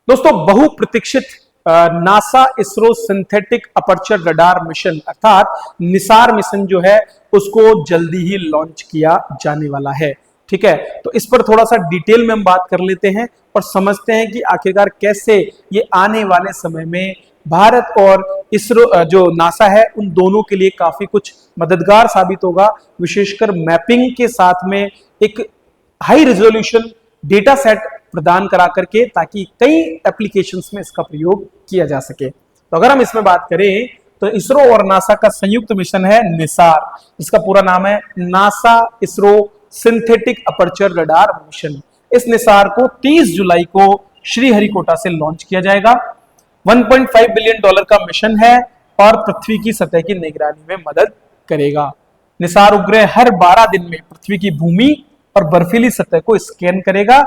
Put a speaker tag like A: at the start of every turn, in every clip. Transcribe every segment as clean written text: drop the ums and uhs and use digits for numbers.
A: दोस्तों बहुप्रतीक्षित NASA ISRO synthetic aperture radar mission अर्थात निसार मिशन जो है उसको जल्दी ही लॉन्च किया जाने वाला है। ठीक है, तो इस पर थोड़ा सा डिटेल में हम बात कर लेते हैं और समझते हैं कि आखिरकार कैसे ये आने वाले समय में भारत और इसरो जो नासा है उन दोनों के लिए काफी कुछ मददगार साबित होगा, विशेषकर मैपिंग के साथ में एक हाई रेजोल्यूशन डेटा सेट प्रदान करा करके, ताकि कई एप्लीकेशंस में इसका प्रयोग किया जा सके। तो अगर हम इसमें बात करें तो इसरो और नासा का संयुक्त मिशन है निसार, जिसका पूरा नाम है NASA ISRO synthetic aperture radar mission. इस निसार को 30 जुलाई को श्रीहरिकोटा से लॉन्च किया जाएगा। 1.5 बिलियन डॉलर का मिशन है और पृथ्वी की सतह की निगरानी में मदद करेगा। निसार उपग्रह हर 12 दिन में पृथ्वी की भूमि और बर्फीली सतह को स्कैन करेगा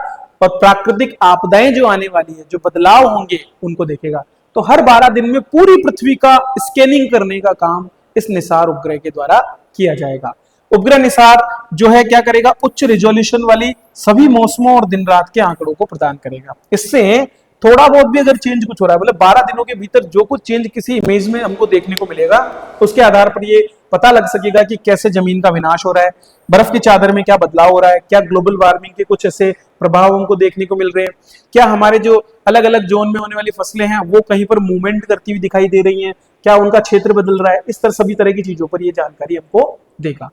A: और प्राकृतिक आपदाएं जो आने वाली है, जो बदलाव होंगे, उनको देखेगा। तो हर 12 दिन में पूरी पृथ्वी का स्कैनिंग करने का काम इस निसार उपग्रह के द्वारा किया जाएगा। उपग्रह निसार जो है क्या करेगा, उच्च रिजोल्यूशन वाली सभी मौसमों और दिन रात के आंकड़ों को प्रदान करेगा। इससे थोड़ा बहुत भी अगर चेंज कुछ हो रहा है, बोले 12 दिनों के भीतर जो कुछ चेंज किसी इमेज में हमको देखने को मिलेगा, उसके आधार पर ये पता लग सकेगा कि कैसे जमीन का विनाश हो रहा है, बर्फ की चादर में क्या बदलाव हो रहा है, क्या ग्लोबल वार्मिंग के कुछ ऐसे प्रभाव हमको देखने को मिल रहे हैं, क्या हमारे जो अलग अलग जोन में होने वाली फसलें हैं वो कहीं पर मूवमेंट करती हुई दिखाई दे रही हैं, क्या उनका क्षेत्र बदल रहा है। इस तरह सभी तरह की चीजों पर ये जानकारी हमको देगा।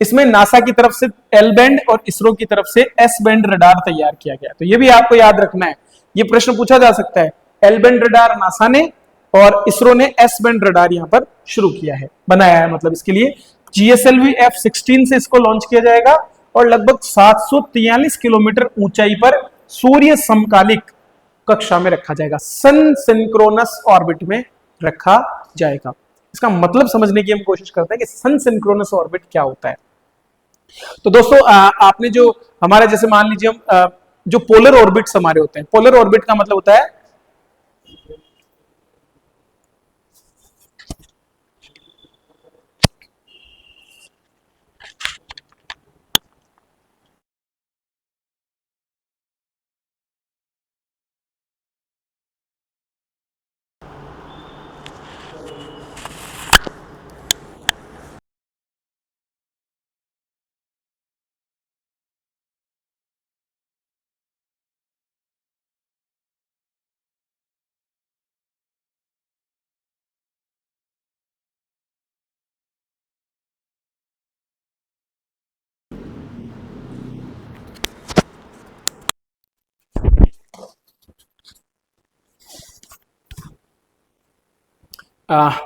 A: इसमें नासा की तरफ से एल बैंड और इसरो की तरफ से एस बैंड रडार तैयार किया गया। तो ये भी आपको याद रखना है, ये प्रश्न पूछा जा सकता है। एल बैंड रडार नासा ने और इसरो ने एस बैंड रडार यहां पर शुरू किया है, बनाया है। मतलब इसके लिए GSLV F-16 से इसको लॉन्च किया जाएगा और लगभग 743 किलोमीटर ऊंचाई पर सूर्य समकालिक कक्षा में रखा जाएगा, सन सिंक्रोनस ऑर्बिट में रखा जाएगा। इसका मतलब समझने की हम कोशिश करते हैं कि सन सिंक्रोनस ऑर्बिट क्या होता है। तो दोस्तों आपने जो हमारे जैसे मान लीजिए हम जो पोलर ऑर्बिट्स हमारे होते हैं, पोलर ऑर्बिट का मतलब होता है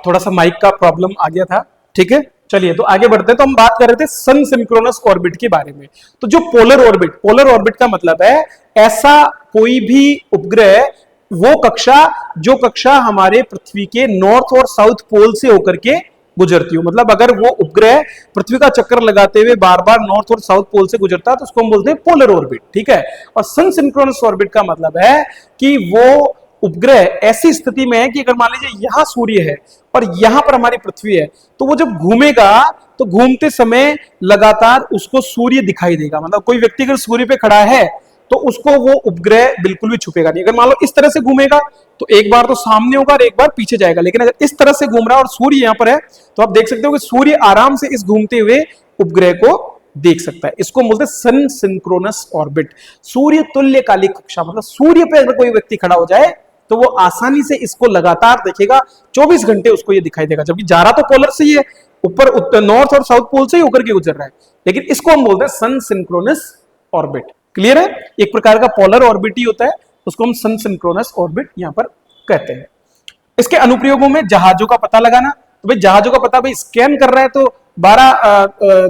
A: थोड़ा सा माइक का प्रॉब्लम आ गया था। ठीक है, चलिए तो आगे बढ़ते हैं। तो हम बात कर रहे थे सन सिंक्रोनस ऑर्बिट के बारे में। तो जो पोलर ऑर्बिट का मतलब है ऐसा कोई भी उपग्रह, वो कक्षा जो कक्षा हमारे पृथ्वी के नॉर्थ और साउथ पोल से होकर के गुजरती हो। मतलब अगर वो उपग्रह पृथ्वी का चक्कर लगाते हुए बार बार नॉर्थ और साउथ पोल से गुजरता है तो उसको हम बोलते हैं पोलर ऑर्बिट। ठीक है, और सन सिंक्रोनस ऑर्बिट का मतलब है कि वो उपग्रह ऐसी स्थिति में है कि अगर मान लीजिए यहां सूर्य है और यहां पर हमारी पृथ्वी है, तो वो जब घूमेगा तो घूमते समय लगातार उसको सूर्य दिखाई देगा। मतलब कोई व्यक्ति अगर सूर्य पे खड़ा है तो उसको वो उपग्रह बिल्कुल भी छुपेगा नहीं। अगर मान लो इस तरह से घूमेगा तो एक बार तो सामने होगा और एक बार पीछे जाएगा, लेकिन अगर इस तरह से घूम रहा है और सूर्य यहां पर है तो आप देख सकते हो कि सूर्य आराम से इस घूमते हुए उपग्रह को देख सकता है। इसको बोलते हैं सन सिंक्रोनस ऑर्बिट, सूर्य तुल्यकालिक कक्षा। मतलब सूर्य पे अगर कोई व्यक्ति खड़ा हो जाए तो वो आसानी से इसको लगातार देखेगा, 24 घंटे उसको ये दिखाई देगा, जबकि जा रहा तो पोलर से ही है, ऊपर नॉर्थ और साउथ पोल से ही होकर के गुजर रहा है, लेकिन इसको हम बोलते हैं सन सिंक्रोनस ऑर्बिट। क्लियर है, एक प्रकार का पोलर ऑर्बिट ही होता है, उसको हम सन सिंक्रोनस ऑर्बिट यहां पर कहते हैं। इसके अनुप्रयोगों में जहाजों का पता लगाना। तो भाई जहाजों का पता भाई स्कैन कर रहा है तो 12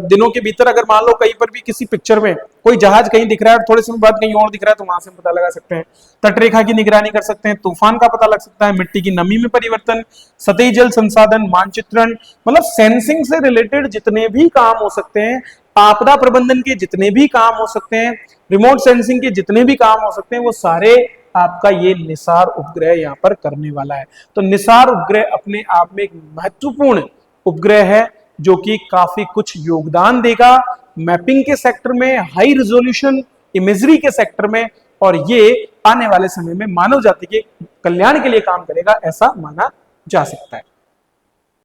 A: दिनों के भीतर अगर मान लो कहीं पर भी किसी पिक्चर में कोई जहाज कहीं दिख रहा है और थोड़े समय बाद कहीं और दिख रहा है तो वहां से पता लगा सकते हैं। तटरेखा की निगरानी कर सकते हैं, तूफान का पता लग सकता है, मिट्टी की नमी में परिवर्तन, सतही जल संसाधन मानचित्रण, मतलब सेंसिंग से रिलेटेड जितने भी काम हो सकते हैं, आपदा प्रबंधन के जितने भी काम हो सकते हैं, रिमोट सेंसिंग के जितने भी काम हो सकते हैं, वो सारे आपका ये निसार उपग्रह यहाँ पर करने वाला है। तो निसार उपग्रह अपने आप में एक महत्वपूर्ण उपग्रह है जो कि काफी कुछ योगदान देगा मैपिंग के सेक्टर में, हाई रिजोल्यूशन इमेजरी के सेक्टर में, और ये आने वाले समय में मानव जाति के कल्याण के लिए काम करेगा, ऐसा माना जा सकता है।